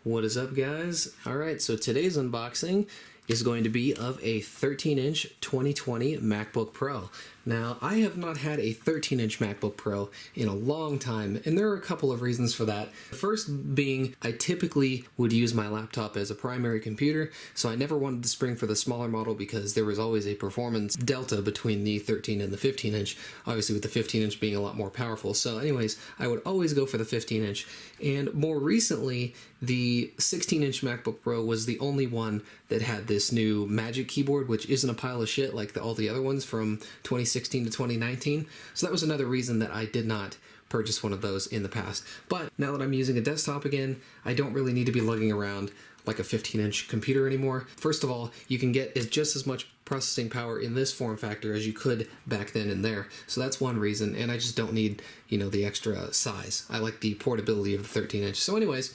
What is up, guys? Alright, so today's unboxing is going to be of a 13-inch 2020 MacBook Pro. Now, I have not had a 13-inch MacBook Pro in a long time, and there are a couple of reasons for that. The first being, I typically would use my laptop as a primary computer, so I never wanted to spring for the smaller model because there was always a performance delta between the 13 and the 15-inch, obviously with the 15-inch being a lot more powerful. So anyways, I would always go for the 15-inch, and more recently, the 16-inch MacBook Pro was the only one that had this new Magic Keyboard, which isn't a pile of shit like all the other ones from 2016 to 2019. So that was another reason that I did not purchase one of those in the past. But now that I'm using a desktop again, I don't really need to be lugging around like a 15-inch computer anymore. First of all, you can get just as much processing power in this form factor as you could back then and there. So that's one reason, and I just don't need, the extra size. I like the portability of the 13-inch. So anyways,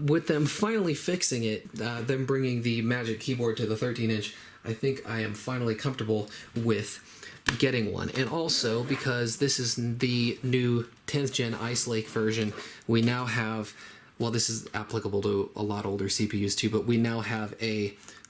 with them finally fixing it, them bringing the Magic Keyboard to the 13-inch, I think I am finally comfortable with getting one. And also, because this is the new 10th gen Ice Lake version, we now have, well, this is applicable to a lot older CPUs too, but we now have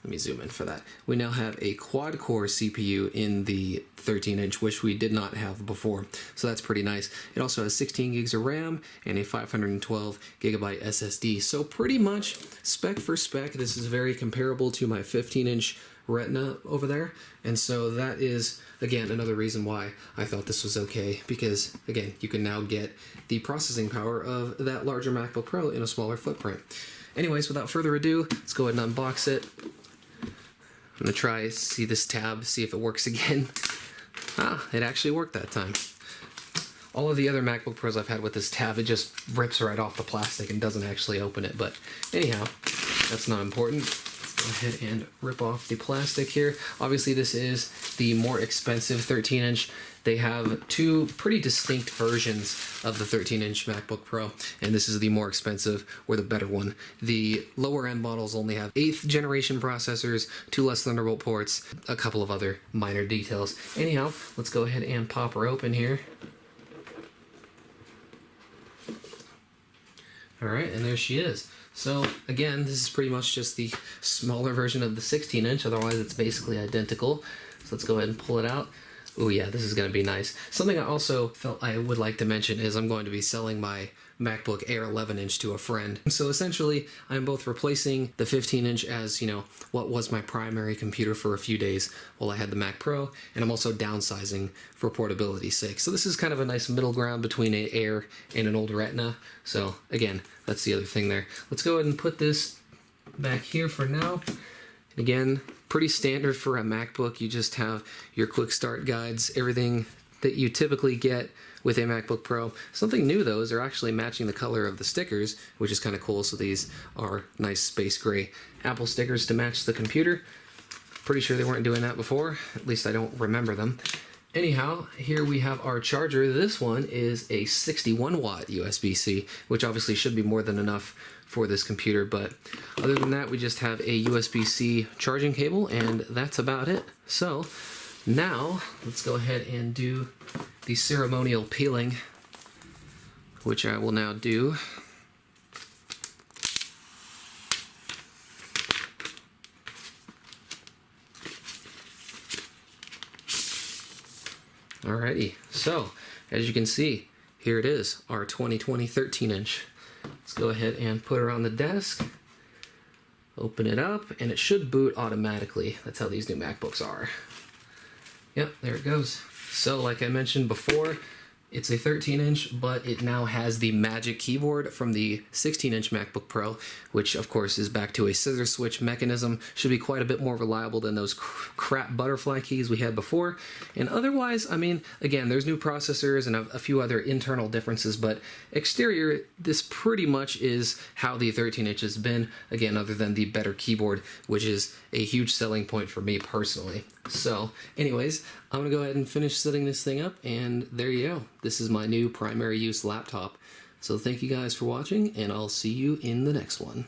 let me zoom in for that. We now have a quad-core CPU in the 13-inch, which we did not have before. So that's pretty nice. It also has 16 gigs of RAM and a 512 gigabyte SSD. So pretty much spec for spec, this is very comparable to my 15-inch Retina over there. And so that is, again, another reason why I thought this was okay, because, again, you can now get the processing power of that larger MacBook Pro in a smaller footprint. Anyways, without further ado, let's go ahead and unbox it. I'm going to try see this tab, see if it works again. It actually worked that time. All of the other MacBook Pros I've had with this tab, it just rips right off the plastic and doesn't actually open it. But anyhow, that's not important. Let's go ahead and rip off the plastic here. Obviously, this is the more expensive 13-inch. They have two pretty distinct versions of the 13-inch MacBook Pro, and this is the more expensive or the better one. The lower-end models only have 8th generation processors, 2 less Thunderbolt ports, a couple of other minor details. Anyhow, let's go ahead and pop her open here. Alright, and there she is. So, again, this is pretty much just the smaller version of the 16-inch, otherwise it's basically identical. So let's go ahead and pull it out. Oh yeah, this is going to be nice. Something I also felt I would like to mention is I'm going to be selling my MacBook Air 11-inch to a friend. So essentially, I'm both replacing the 15-inch as, what was my primary computer for a few days while I had the Mac Pro, and I'm also downsizing for portability's sake. So this is kind of a nice middle ground between an Air and an old Retina. So again, that's the other thing there. Let's go ahead and put this back here for now. Again, pretty standard for a MacBook. You just have your quick start guides, everything that you typically get with a MacBook Pro. Something new though is they're actually matching the color of the stickers, which is kind of cool. So these are nice space gray Apple stickers to match the computer. Pretty sure they weren't doing that before, at least I don't remember them. Anyhow, here we have our charger. This one is a 61 watt USB-C, which obviously should be more than enough for this computer, but other than that, we just have a USB-C charging cable, and that's about it. So now let's go ahead and do the ceremonial peeling, which I will now do. Alrighty, so as you can see, here it is, our 2020 13-inch. Let's go ahead and put her on the desk, open it up, and it should boot automatically. That's how these new MacBooks are. Yep, there it goes. So like I mentioned before, it's a 13-inch, but it now has the Magic Keyboard from the 16-inch MacBook Pro, which of course is back to a scissor switch mechanism. Should be quite a bit more reliable than those crap butterfly keys we had before. And otherwise, I mean, again, there's new processors and a few other internal differences, but exterior, this pretty much is how the 13-inch has been, again, other than the better keyboard, which is a huge selling point for me personally. So, anyways, I'm going to go ahead and finish setting this thing up, and there you go. This is my new primary use laptop. So thank you guys for watching, and I'll see you in the next one.